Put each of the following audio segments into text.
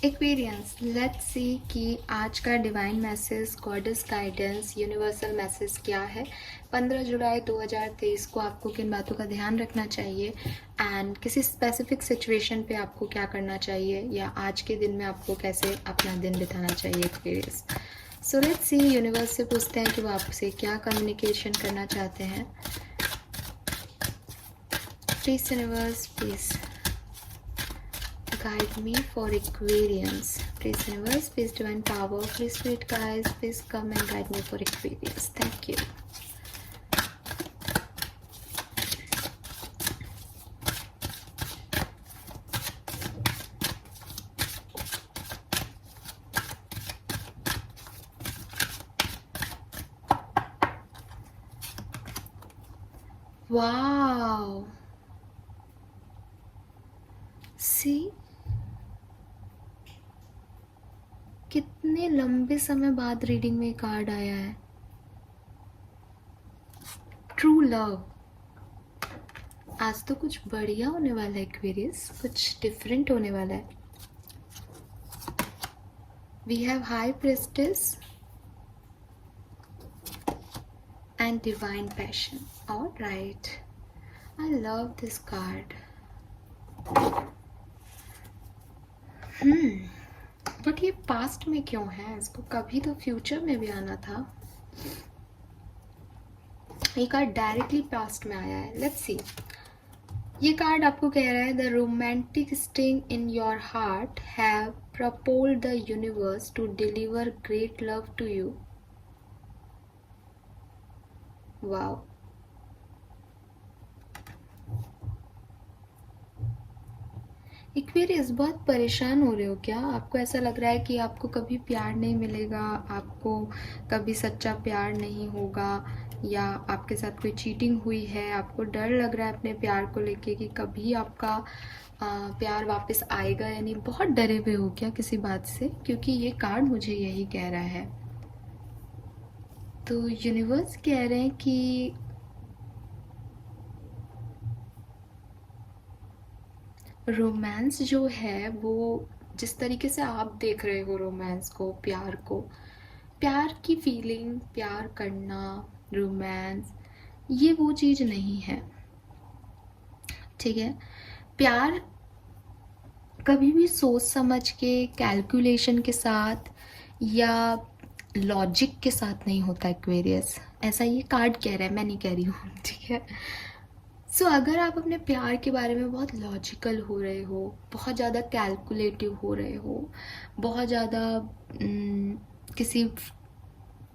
Aquarians, let's see कि आज का divine message, goddess guidance, universal message क्या है। 15 जुलाई 2023 को आपको किन बातों का ध्यान रखना चाहिए एंड किसी स्पेसिफिक सिचुएशन पे आपको क्या करना चाहिए, या आज के दिन में आपको कैसे अपना दिन बिताना चाहिए। Aquarius, so let's see, universe से पूछते हैं कि वो आपसे क्या कम्युनिकेशन करना चाहते हैं। Please universe, please guide me for Aquarians. Please universe, please divine power, please spirit guys, please come and guide me for Aquarians. Thank you. Wow. See, कितने लंबे समय बाद रीडिंग में कार्ड आया है। True love. आज तो कुछ बढ़िया होने वाला है एक्वेरियस, कुछ डिफरेंट होने वाला है। We have high priestess and divine passion. Alright, I love this card. But ये पास्ट में क्यों है? इसको कभी तो फ्यूचर में भी आना था। ये कार्ड डायरेक्टली पास्ट में आया है। लेट्स सी, ये कार्ड आपको कह रहा है the romantic sting in your heart have propelled the universe to deliver great love to you. Wow, Aquarius, बहुत परेशान हो रहे हो क्या? आपको ऐसा लग रहा है कि आपको कभी प्यार नहीं मिलेगा, आपको कभी सच्चा प्यार नहीं होगा, या आपके साथ कोई चीटिंग हुई है। आपको डर लग रहा है अपने प्यार को लेके कि कभी आपका प्यार वापस आएगा या नहीं। बहुत डरे हुए हो क्या किसी बात से? क्योंकि ये कार्ड मुझे यही कह रहा है। तो यूनिवर्स कह रहे हैं कि रोमांस जो है वो जिस तरीके से आप देख रहे हो रोमांस को, प्यार को, प्यार की फीलिंग, प्यार करना, रोमांस, ये वो चीज़ नहीं है। ठीक है, प्यार कभी भी सोच समझ के, कैलकुलेशन के साथ या लॉजिक के साथ नहीं होता एक्वेरियस। ऐसा ये कार्ड कह रहा है, मैं नहीं कह रही हूँ। ठीक है, सो अगर आप अपने प्यार के बारे में बहुत लॉजिकल हो रहे हो, बहुत ज़्यादा कैलकुलेटिव हो रहे हो, बहुत ज़्यादा किसी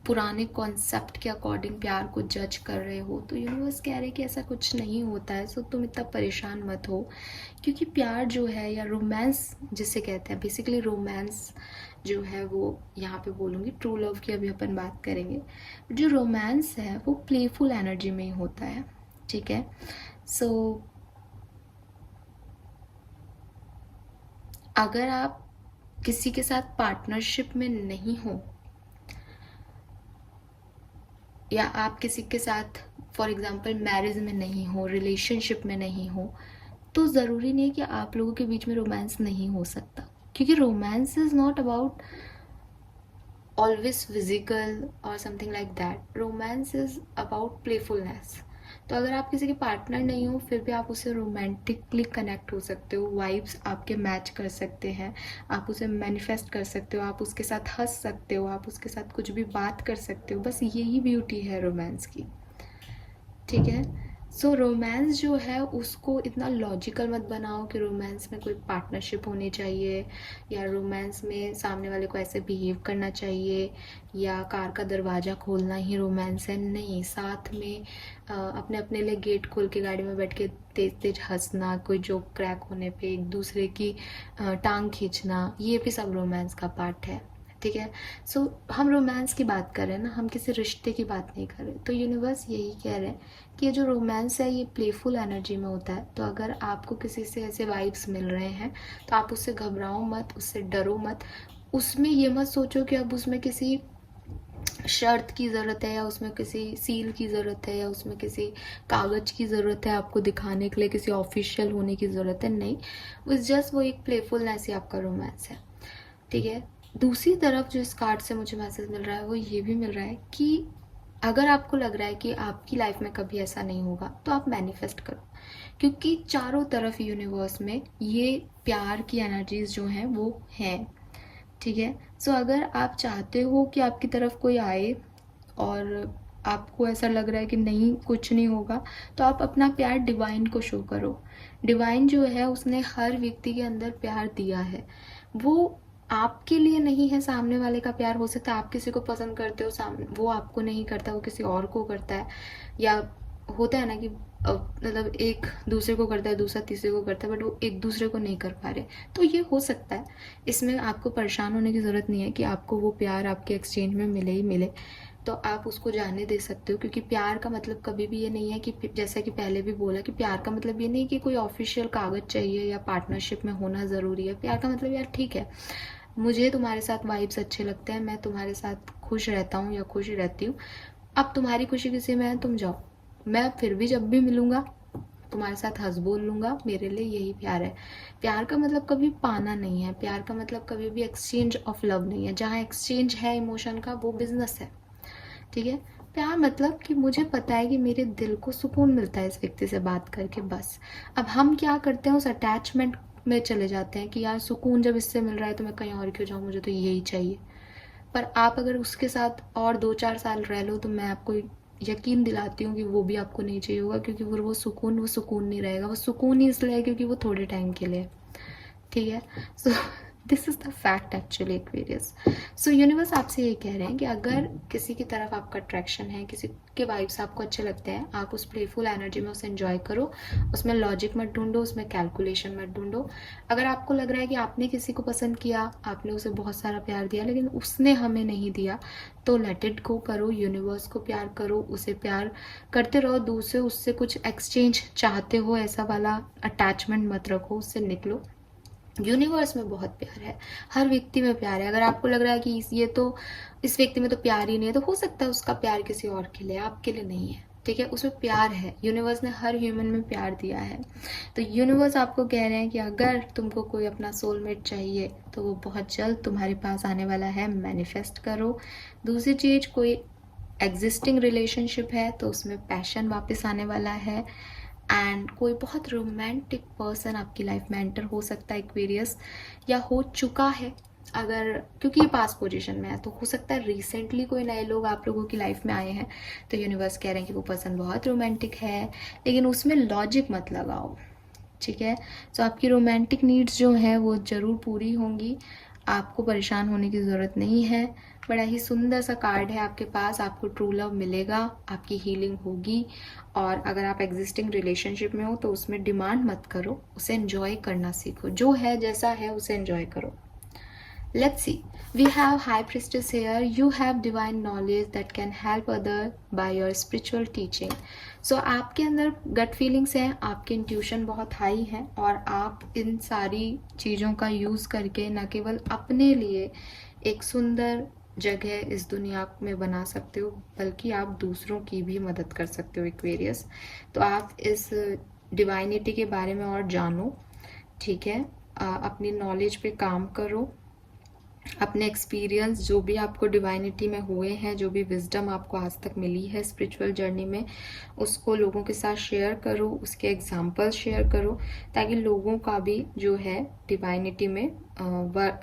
पुराने कॉन्सेप्ट के अकॉर्डिंग प्यार को जज कर रहे हो, तो यूनिवर्स कह रहे हैं कि ऐसा कुछ नहीं होता है। सो तुम इतना परेशान मत हो, क्योंकि प्यार जो है, या रोमांस जिसे कहते हैं, बेसिकली रोमांस जो है वो, यहाँ पे बोलूँगी ट्रू लव की अभी अपन बात करेंगे। जो रोमांस है वो प्लेफुल एनर्जी में ही होता है। ठीक है, सो अगर आप किसी के साथ पार्टनरशिप में नहीं हो, या आप किसी के साथ फॉर एग्जांपल मैरिज में नहीं हो, रिलेशनशिप में नहीं हो, तो ज़रूरी नहीं कि आप लोगों के बीच में रोमांस नहीं हो सकता। क्योंकि romance is not about always physical और something like that. Romance is about playfulness. तो अगर आप किसी के पार्टनर नहीं हो, फिर भी आप उससे रोमांटिकली कनेक्ट हो सकते हो, वाइब्स आपके मैच कर सकते हैं, आप उसे मैनिफेस्ट कर सकते हो, आप उसके साथ हंस सकते हो, आप उसके साथ कुछ भी बात कर सकते हो। बस यही ब्यूटी है रोमांस की। ठीक है, सो रोमांस जो है उसको इतना लॉजिकल मत बनाओ कि रोमांस में कोई पार्टनरशिप होनी चाहिए, या रोमांस में सामने वाले को ऐसे बिहेव करना चाहिए, या कार का दरवाज़ा खोलना ही रोमांस है। नहीं, साथ में अपने अपने लिए गेट खोल के गाड़ी में बैठ के तेज तेज हंसना, कोई जोक क्रैक होने पे एक दूसरे की टांग खींचना, ये भी सब रोमांस का पार्ट है। ठीक है, सो हम रोमांस की बात कर रहे हैं ना, हम किसी रिश्ते की बात नहीं कर रहे। तो यूनिवर्स यही कह रहे हैं कि ये जो रोमांस है ये प्लेफुल एनर्जी में होता है। तो अगर आपको किसी से ऐसे वाइब्स मिल रहे हैं, तो आप उससे घबराओ मत, उससे डरो मत। उसमें ये मत सोचो कि अब उसमें किसी शर्त की ज़रूरत है, या उसमें किसी सील की ज़रूरत है, या उसमें किसी कागज़ की ज़रूरत है आपको दिखाने के लिए, किसी ऑफिशियल होने की ज़रूरत है। नहीं, उस जस्ट वो एक प्लेफुलनेस ही आपका रोमांस है। ठीक है। दूसरी तरफ जो इस कार्ड से मुझे मैसेज मिल रहा है वो ये भी मिल रहा है कि अगर आपको लग रहा है कि आपकी लाइफ में कभी ऐसा नहीं होगा तो आप मैनिफेस्ट करो, क्योंकि चारों तरफ यूनिवर्स में ये प्यार की एनर्जीज जो हैं वो हैं। ठीक है। सो अगर आप चाहते हो कि आपकी तरफ कोई आए और आपको ऐसा लग रहा है कि नहीं कुछ नहीं होगा, तो आप अपना प्यार डिवाइन को शो करो। डिवाइन जो है उसने हर व्यक्ति के अंदर प्यार दिया है। वो आपके लिए नहीं है, सामने वाले का प्यार हो सकता है आप किसी को पसंद करते हो, सामने वो आपको नहीं करता, वो किसी और को करता है। या होता है ना कि मतलब एक दूसरे को करता है, दूसरा तीसरे को करता है, बट वो एक दूसरे को नहीं कर पा रहे। तो ये हो सकता है, इसमें आपको परेशान होने की ज़रूरत नहीं है कि आपको वो प्यार आपके एक्सचेंज में मिले ही मिले। तो आप उसको जाने दे सकते हो, क्योंकि प्यार का मतलब कभी भी ये नहीं है कि, जैसा कि पहले भी बोला, कि प्यार का मतलब ये नहीं कि कोई ऑफिशियल कागज़ चाहिए या पार्टनरशिप में होना ज़रूरी है। प्यार का मतलब यार ठीक है, मुझे तुम्हारे साथ वाइब्स अच्छे लगते हैं, मैं तुम्हारे साथ खुश रहता हूँ या खुश रहती हूँ, अब तुम्हारी खुशी किसी में है, तुम जाओ, मैं फिर भी जब भी मिलूँगा तुम्हारे साथ हंस बोल लूँगा, मेरे लिए यही प्यार है। प्यार का मतलब कभी पाना नहीं है, प्यार का मतलब कभी भी एक्सचेंज ऑफ लव नहीं है। जहाँ एक्सचेंज है इमोशन का वो बिजनेस है। ठीक है। प्यार मतलब कि मुझे पता है कि मेरे दिल को सुकून मिलता है इस व्यक्ति से बात करके, बस। अब हम क्या करते हैं, उस अटैचमेंट में चले जाते हैं कि यार सुकून जब इससे मिल रहा है तो मैं कहीं और क्यों जाऊँ, मुझे तो यही चाहिए। पर आप अगर उसके साथ और 2-4 साल रह लो तो मैं आपको यकीन दिलाती हूँ कि वो भी आपको नहीं चाहिए होगा, क्योंकि वो सुकून नहीं रहेगा। वो सुकून ही इसलिए है क्योंकि वो थोड़े टाइम के लिए। ठीक है। So this is the fact actually Aquarius. So universe आपसे ये कह रहे हैं कि अगर किसी की तरफ आपका अट्रैक्शन है, किसी के वाइब्स आपको अच्छे लगते हैं, आप उस प्लेफुल एनर्जी में उसे एंजॉय करो। उसमें लॉजिक मत ढूंढो, उसमें कैलकुलेशन मत ढूंढो। अगर आपको लग रहा है कि आपने किसी को पसंद किया, आपने उसे बहुत सारा प्यार दिया, लेकिन उसने हमें नहीं दिया, तो लेट इट गो करो। यूनिवर्स को प्यार करो, उसे प्यार करते रहो। दूसरे उससे कुछ एक्सचेंज चाहते हो, ऐसा वाला अटैचमेंट मत रखो, उससे निकलो। यूनिवर्स में बहुत प्यार है, हर व्यक्ति में प्यार है। अगर आपको लग रहा है कि ये तो इस व्यक्ति में तो प्यार ही नहीं है, तो हो सकता है उसका प्यार किसी और के लिए, आपके लिए नहीं है। ठीक है। उसमें प्यार है, यूनिवर्स ने हर ह्यूमन में प्यार दिया है। तो यूनिवर्स आपको कह रहे हैं कि अगर तुमको कोई अपना सोलमेट चाहिए तो वो बहुत जल्द तुम्हारे पास आने वाला है, मैनिफेस्ट करो। दूसरी चीज़, कोई एग्जिस्टिंग रिलेशनशिप है तो उसमें पैशन वापस आने वाला है। एंड कोई बहुत रोमांटिक पर्सन आपकी लाइफ में एंटर हो सकता है एक्वेरियस, या हो चुका है। अगर क्योंकि ये पास पोजीशन में है तो हो सकता है रिसेंटली कोई नए लोग आप लोगों की लाइफ में आए हैं। तो यूनिवर्स कह रहे हैं कि वो पर्सन बहुत रोमांटिक है, लेकिन उसमें लॉजिक मत लगाओ। ठीक है। सो आपकी रोमांटिक नीड्स जो हैं वो ज़रूर पूरी होंगी, आपको परेशान होने की ज़रूरत नहीं है। बड़ा ही सुंदर सा कार्ड है आपके पास, आपको ट्रू लव मिलेगा, आपकी हीलिंग होगी। और अगर आप एग्जिस्टिंग रिलेशनशिप में हो तो उसमें डिमांड मत करो, उसे एंजॉय करना सीखो। जो है जैसा है उसे एंजॉय करो। Let's see. We have High Priestess here. You have divine knowledge that can help other by your spiritual teaching. So आपके अंदर गट फीलिंग्स हैं, आपके इंट्यूशन बहुत हाई है, और आप इन सारी चीज़ों का यूज़ करके न केवल अपने लिए एक सुंदर जगह इस दुनिया में बना सकते हो, बल्कि आप दूसरों की भी मदद कर सकते हो एक्वेरियस। तो आप इस डिवाइनिटी के बारे में और जानो। ठीक है। अपनी नॉलेज पे काम करो, अपने एक्सपीरियंस जो भी आपको डिवाइनिटी में हुए हैं, जो भी विजडम आपको आज तक मिली है स्पिरिचुअल जर्नी में, उसको लोगों के साथ शेयर करो, उसके एग्जाम्पल शेयर करो, ताकि लोगों का भी जो है डिवाइनिटी में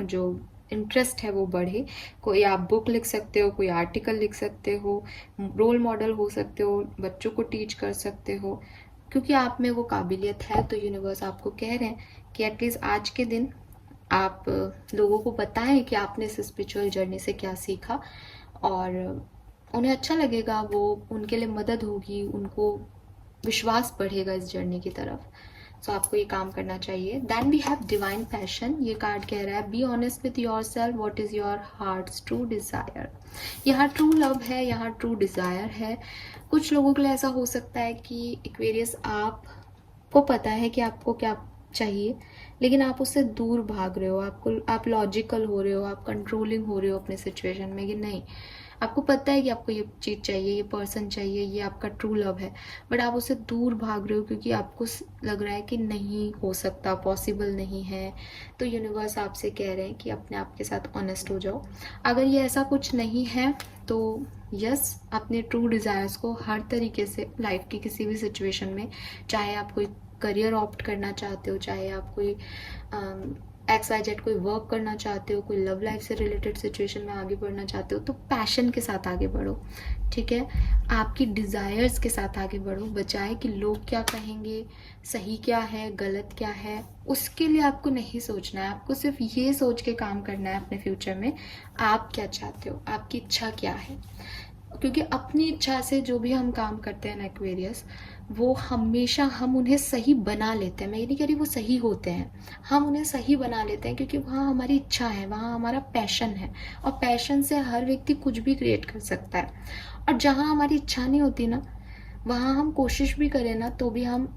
जो इंटरेस्ट है वो बढ़े। कोई आप बुक लिख सकते हो, कोई आर्टिकल लिख सकते हो, रोल मॉडल हो सकते हो, बच्चों को टीच कर सकते हो, क्योंकि आप में वो काबिलियत है। तो यूनिवर्स आपको कह रहे हैं कि एटलीस्ट आज के दिन आप लोगों को बताएं कि आपने इस स्पिरिचुअल जर्नी से क्या सीखा, और उन्हें अच्छा लगेगा, वो उनके लिए मदद होगी, उनको विश्वास बढ़ेगा इस जर्नी की तरफ। सो आपको ये काम करना चाहिए। Then we have divine passion. ये कार्ड कह रहा है be honest with yourself, what is your heart's true desire. यहाँ ट्रू लव है, यहाँ ट्रू डिज़ायर है। कुछ लोगों के लिए ऐसा हो सकता है कि एक्वेरियस आपको पता है कि आपको क्या चाहिए, लेकिन आप उससे दूर भाग रहे हो, आप लॉजिकल हो रहे हो, आप कंट्रोलिंग हो रहे हो अपने सिचुएशन में कि नहीं आपको पता है कि आपको ये चीज़ चाहिए, ये पर्सन चाहिए, ये आपका ट्रू लव है, बट आप उससे दूर भाग रहे हो क्योंकि आपको लग रहा है कि नहीं हो सकता, पॉसिबल नहीं है। तो यूनिवर्स आपसे कह रहे हैं कि अपने आप के साथ ऑनेस्ट हो जाओ। अगर ये ऐसा कुछ नहीं है तो यस, अपने ट्रू डिज़ायर्स को हर तरीके से लाइफ की किसी भी सिचुएशन में, चाहे आप कोई करियर ऑप्ट करना चाहते हो, चाहे आप कोई XYZ कोई वर्क करना चाहते हो, कोई लव लाइफ से रिलेटेड सिचुएशन में आगे बढ़ना चाहते हो, तो पैशन के साथ आगे बढ़ो, ठीक है। आपकी डिज़ायर्स के साथ आगे बढ़ो, बजाय कि लोग क्या कहेंगे, सही क्या है, गलत क्या है, उसके लिए आपको नहीं सोचना है। आपको सिर्फ ये सोच के काम करना है अपने फ्यूचर में, आप क्या चाहते हो, आपकी इच्छा क्या है। क्योंकि अपनी इच्छा से जो भी हम काम करते हैं ना एक्वेरियस, वो हमेशा हम उन्हें सही बना लेते हैं। मैं ये नहीं कह रही वो सही होते हैं, हम उन्हें सही बना लेते हैं क्योंकि वहाँ हमारी इच्छा है, वहाँ हमारा पैशन है, और पैशन से हर व्यक्ति कुछ भी क्रिएट कर सकता है। और जहाँ हमारी इच्छा नहीं होती ना, वहाँ हम कोशिश भी करें ना तो भी हम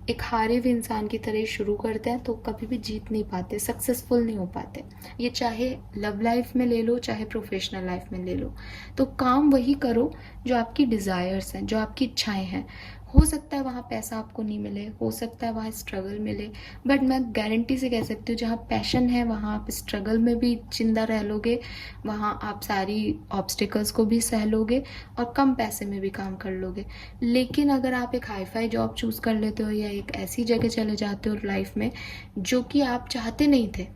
एक हारे हुए इंसान की तरह शुरू करते हैं, तो कभी भी जीत नहीं पाते, सक्सेसफुल नहीं हो पाते। ये चाहे लव लाइफ में ले लो, चाहे प्रोफेशनल लाइफ में ले लो। तो काम वही करो जो आपकी डिज़ायर्स हैं, जो आपकी इच्छाएं हैं। हो सकता है वहाँ पैसा आपको नहीं मिले, हो सकता है वहाँ स्ट्रगल मिले, बट मैं गारंटी से कह सकती हूँ जहाँ पैशन है वहाँ आप स्ट्रगल में भी जिंदा रह लोगे, वहाँ आप सारी ऑब्स्टिकल्स को भी सह लोगे और कम पैसे में भी काम कर लोगे। लेकिन अगर आप एक हाई फाई जॉब चूज़ कर लेते हो या एक ऐसी जगह चले जाते हो लाइफ में जो कि आप चाहते नहीं थे,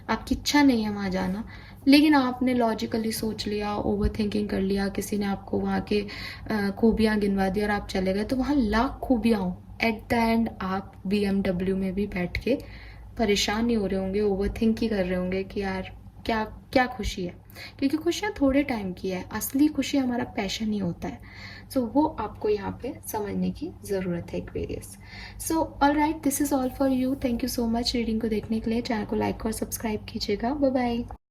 आपकी इच्छा नहीं है वहाँ जाना, लेकिन आपने लॉजिकली सोच लिया, ओवर थिंकिंग कर लिया, किसी ने आपको वहाँ के खूबियाँ गिनवा दी और आप चले गए, तो वहाँ लाख खूबियाँ हों, एट द एंड आप BMW में भी बैठ के परेशान नहीं हो रहे होंगे, ओवर थिंक ही कर रहे होंगे कि यार क्या क्या खुशी है। क्योंकि खुशियाँ थोड़े टाइम की है, असली खुशी हमारा पैशन ही होता है। सो वो आपको यहाँ पे समझने की ज़रूरत है Aquarius. So all right, this is all for you. Thank you so much reading को देखने के लिए। चैनल को लाइक और सब्सक्राइब कीजिएगा। Bye bye.